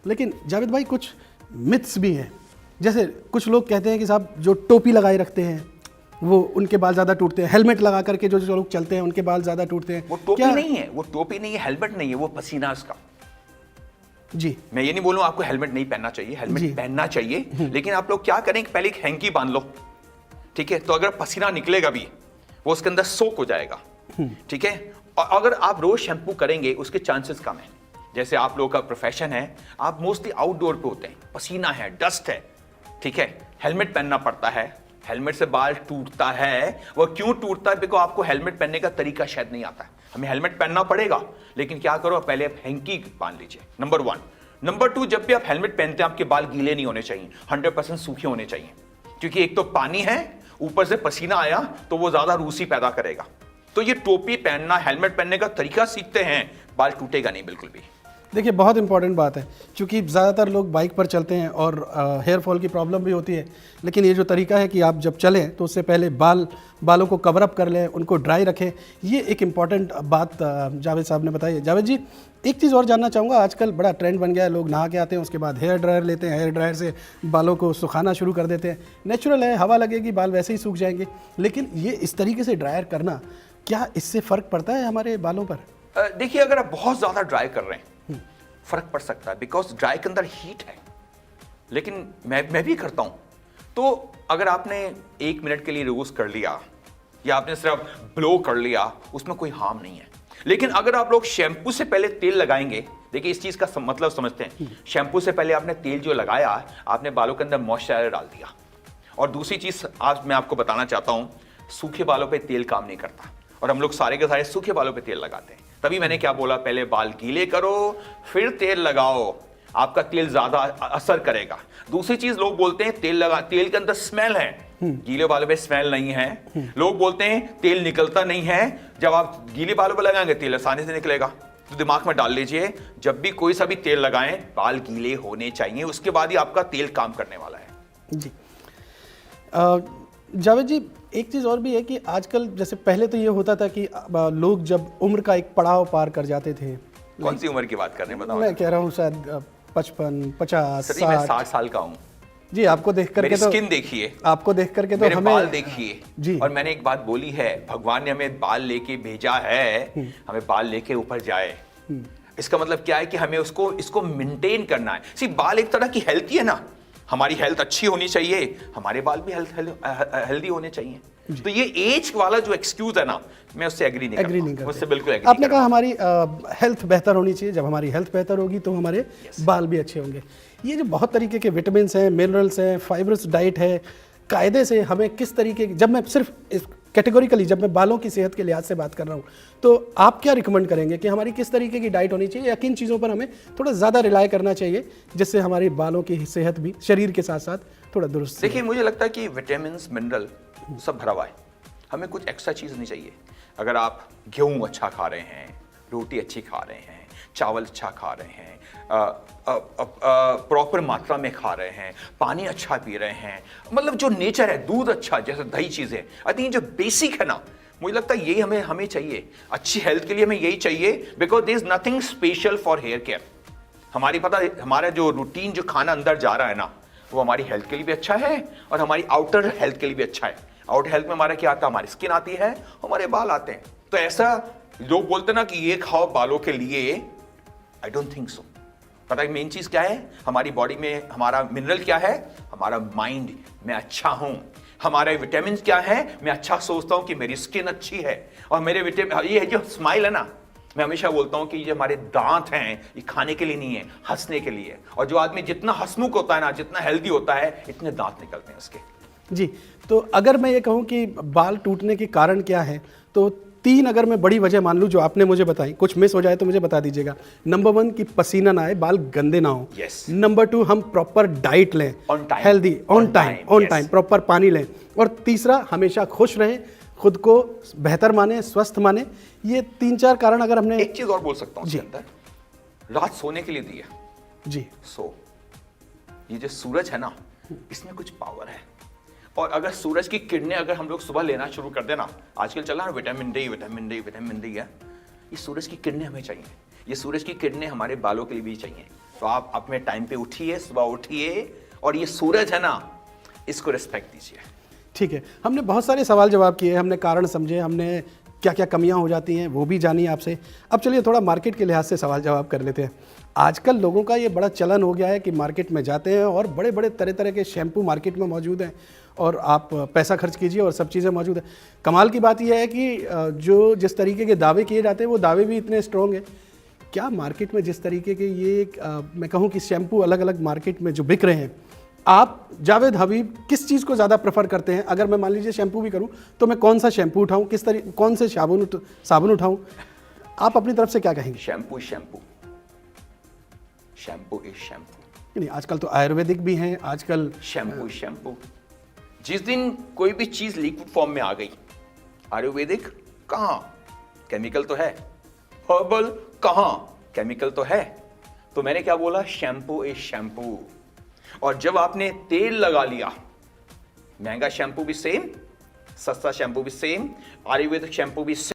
लेकिन जावेद भाई कुछ मिथ्स भी हैं। जैसे कुछ लोग कहते हैं कि साहब जो टोपी लगाए रखते हैं वो उनके बाल ज़्यादा टूटते हैं, हेलमेट लगा करके जो लोग चलते हैं उनके बाल ज़्यादा टूटते हैं। वो टोपी नहीं है, वो टोपी नहीं है, हेलमेट नहीं है, वो पसीना उसका। जी, मैं ये नहीं बोलूँ आपको हेलमेट नहीं पहनना चाहिए, हेलमेट पहनना चाहिए, लेकिन आप लोग क्या करें कि पहले एक हैंकी बांध लो, ठीक है? तो अगर पसीना निकलेगा भी वो उसके अंदर सोक हो जाएगा, ठीक है? और अगर आप रोज शैम्पू करेंगे उसके चांसेस कम है। जैसे आप लोगों का प्रोफेशन है, आप मोस्टली आउटडोर पे होते हैं, पसीना है, डस्ट है, ठीक है? हेलमेट पहनना पड़ता है, हेलमेट से बाल टूटता है। वो क्यों टूटता है? बिकॉज आपको हेलमेट पहनने का तरीका शायद नहीं आता है। हमें हेलमेट पहनना पड़ेगा, लेकिन क्या करो, पहले आप हैंकी बांध लीजिए, नंबर 1। नंबर 2, जब भी आप हेलमेट पहनते हैं आपके बाल गीले नहीं होने चाहिए, 100% सूखे होने चाहिए, क्योंकि एक तो पानी है, ऊपर से पसीना आया तो वो ज्यादा रूसी पैदा करेगा। तो ये टोपी पहनना, हेलमेट पहनने का तरीका सीखते हैं, बाल टूटेगा नहीं बिल्कुल भी। देखिए बहुत इंपॉर्टेंट बात है, क्योंकि ज़्यादातर लोग बाइक पर चलते हैं और हेयर फॉल की प्रॉब्लम भी होती है। लेकिन ये जो तरीका है कि आप जब चलें तो उससे पहले बालों को कवर अप कर लें, उनको ड्राई रखें, ये एक इम्पॉर्टेंट बात जावेद साहब ने बताई है। जावेद जी, एक चीज़ और जानना चाहूँगा, आजकल बड़ा ट्रेंड बन गया है, लोग नहा के आते हैं उसके बाद हेयर ड्रायर लेते हैं, हेयर ड्रायर से बालों को सुखाना शुरू कर देते हैं। नेचुरल है, हवा लगेगी, बाल वैसे ही सूख जाएंगे, लेकिन ये इस तरीके से ड्रायर करना, क्या इससे फ़र्क पड़ता है हमारे बालों पर? देखिए, अगर आप बहुत ज्यादा ड्राई कर रहे हैं फर्क पड़ सकता है, बिकॉज ड्राई के अंदर हीट है। लेकिन मैं भी करता हूं, तो अगर आपने 1 मिनट के लिए रोज कर लिया या आपने सिर्फ ब्लो कर लिया, उसमें कोई हार्म नहीं है। लेकिन अगर आप लोग शैम्पू से पहले तेल लगाएंगे, देखिए इस चीज का मतलब समझते हैं, शैम्पू से पहले आपने तेल जो लगाया, आपने बालों के अंदर मॉइस्चराइजर डाल दिया। और दूसरी चीज आज मैं आपको बताना चाहता हूं, सूखे बालों पे तेल काम नहीं करता, और हम लोग सारे के सारे सूखे बालों पे तेल लगाते हैं। तभी मैंने क्या बोला, पहले बाल गीले करो फिर तेल लगाओ, आपका तेल ज्यादा असर करेगा। दूसरी चीज, लोग बोलते हैं तेल के अंदर स्मेल है, गीले बालों पे स्मेल नहीं है। लोग बोलते हैं तेल निकलता नहीं है, जब आप गीले बालों पे लगाएंगे तेल आसानी से निकलेगा। तो दिमाग में डाल लीजिए, जब भी कोई सा भी तेल लगाएं, बाल गीले होने चाहिए, उसके बाद ही आपका तेल काम करने वाला है। जी जावेद जी, एक चीज़ और भी है कि आजकल जैसे पहले तो ये होता था कि लोग जब उम्र का एक पड़ाव पार कर जाते थे। कौन सी उम्र की बात कर रहे हैं बताओ? मैं कह रहा हूँ शायद 55, 50, सर, मैं 60 साल का हूँ जी। आपको देख करके तो स्किन देखिए, आपको देख करके तो मेरे हमें बाल देखिए जी। और मैंने एक बात बोली है, भगवान ने हमें बाल लेके भेजा है, हमें बाल लेके ऊपर जाए। इसका मतलब क्या है कि हमें इसको मेंटेन करना है। सिर्फ बाल एक तरह की हेल्थ ही है ना, हमारी हेल्थ अच्छी होनी चाहिए, हमारे बाल भी हेल्दी होने चाहिए। तो ये एज वाला जो एक्सक्यूज है ना, मैं उससे एग्री नहीं करता, उससे बिल्कुल एग्री। आपने कहा हमारी हेल्थ बेहतर होनी चाहिए, जब हमारी हेल्थ बेहतर होगी तो हमारे बाल भी अच्छे होंगे। ये जो बहुत तरीके के विटामिन हैं, मिनरल्स हैं, फाइबरस डाइट है, कायदे से हमें किस तरीके की, जब मैं सिर्फ इस कैटेगोरिकली जब मैं बालों की सेहत के लिहाज से बात कर रहा हूँ, तो आप क्या रिकमेंड करेंगे कि हमारी किस तरीके की डाइट होनी चाहिए, या किन चीज़ों पर हमें थोड़ा ज़्यादा रिलाय करना चाहिए जिससे हमारी बालों की सेहत भी शरीर के साथ साथ थोड़ा दुरुस्त? देखिए, मुझे लगता है कि विटामिन मिनरल सब भरा हुआ है, हमें कुछ एक्स्ट्रा चीज़ नहीं चाहिए। अगर आप गेहूँ अच्छा खा रहे हैं, रोटी अच्छी खा रहे हैं, चावल अच्छा खा रहे हैं, प्रॉपर मात्रा में खा रहे हैं, पानी अच्छा पी रहे हैं, मतलब जो नेचर है, दूध अच्छा, जैसे दही चीज़ें, आई थिंक जो बेसिक है ना, मुझे लगता है यही हमें चाहिए। अच्छी हेल्थ के लिए हमें यही चाहिए, because there is nothing special for hair care. हमारा जो रूटीन जो खाना अंदर जा रहा है ना, वो हमारी हेल्थ के लिए भी अच्छा है और हमारी आउटर हेल्थ के लिए भी अच्छा है। आउटर हेल्थ में हमारा क्या आता है, हमारी स्किन आती है, हमारे बाल आते हैं। तो ऐसा लोग बोलते हैं ना कि ये खाओ बालों के लिए, आई डोंट थिंक सो। पता है मेन चीज क्या है, हमारी बॉडी में हमारा मिनरल क्या है, हमारा माइंड, मैं अच्छा हूं, हमारे विटामिन क्या है, मैं अच्छा सोचता हूं कि मेरी स्किन अच्छी है, और मेरे विटामिन, ये जो स्माइल है ना, मैं हमेशा बोलता हूं कि ये हमारे दांत हैं, ये खाने के लिए नहीं है, हंसने के लिए। और जो आदमी जितना हंसमुख होता है ना, जितना हेल्दी होता है, इतने दांत निकलते हैं उसके। जी, तो अगर मैं ये कहूँ कि बाल टूटने के कारण क्या है, तो 3 अगर मैं बड़ी वजह मान लूँ जो आपने मुझे बताई, कुछ मिस हो जाए तो मुझे बता दीजिएगा। नंबर 1 कि पसीना ना आए, बाल गंदे ना हो। नंबर 2 हम प्रॉपर डाइट लें, हेल्दी, ऑन टाइम प्रॉपर पानी लें। और तीसरा, हमेशा खुश रहें, खुद को बेहतर माने, स्वस्थ माने। ये 3-4 कारण अगर हमने। एक चीज और बोल सकता हूँ अंदर, रात सोने के लिए दिया जी, ये जो सूरज है ना, इसमें कुछ पावर है। और अगर सूरज की किरणें अगर हम लोग सुबह लेना शुरू कर देना, आजकल चला है विटामिन डी है, ये सूरज की किरणें हमें चाहिए। ये सूरज की किरणें हमारे बालों के लिए भी चाहिए, तो आप अपने टाइम पे उठिए, सुबह उठिए, और ये सूरज है ना, इसको रिस्पेक्ट दीजिए। ठीक है, हमने बहुत सारे सवाल जवाब किए, हमने कारण समझे, हमने क्या क्या कमियां हो जाती हैं वो भी जानी आपसे। अब चलिए थोड़ा मार्केट के लिहाज से सवाल जवाब कर लेते हैं। आजकल लोगों का ये बड़ा चलन हो गया है कि मार्केट में जाते हैं और बड़े बड़े तरह तरह के शैम्पू मार्केट में मौजूद हैं और आप पैसा खर्च कीजिए और सब चीज़ें मौजूद हैं। कमाल की बात यह है कि जो जिस तरीके के दावे किए जाते हैं वो दावे भी इतने स्ट्रॉन्ग हैं। क्या मार्केट में जिस तरीके के ये मैं कहूँ कि शैम्पू अलग अलग मार्केट में जो बिक रहे हैं, आप जावेद हबीब किस चीज़ को ज़्यादा प्रेफर करते हैं? अगर मैं मान लीजिए शैम्पू भी करूं तो मैं कौन सा शैम्पू उठाऊं, कौन से साबुन उठाऊं? आप अपनी तरफ से क्या कहेंगे? Shampoo shampoo shampoo is shampoo. नहीं, आजकल तो आयुर्वेदिक भी हैं, आजकल शैम्पू शैम्पू। जिस दिन कोई भी चीज लिक्विड फॉर्म में आ गई, आयुर्वेदिक कहां, केमिकल तो है। हर्बल कहां, केमिकल तो है। तो मैंने क्या बोला? Shampoo is shampoo. और जब आपने तेल लगा लिया, महंगा शैम्पू भी सेम, सस्ता शैम्पू भी सेम, आयुर्वेदिक शैम्पू भी सेम।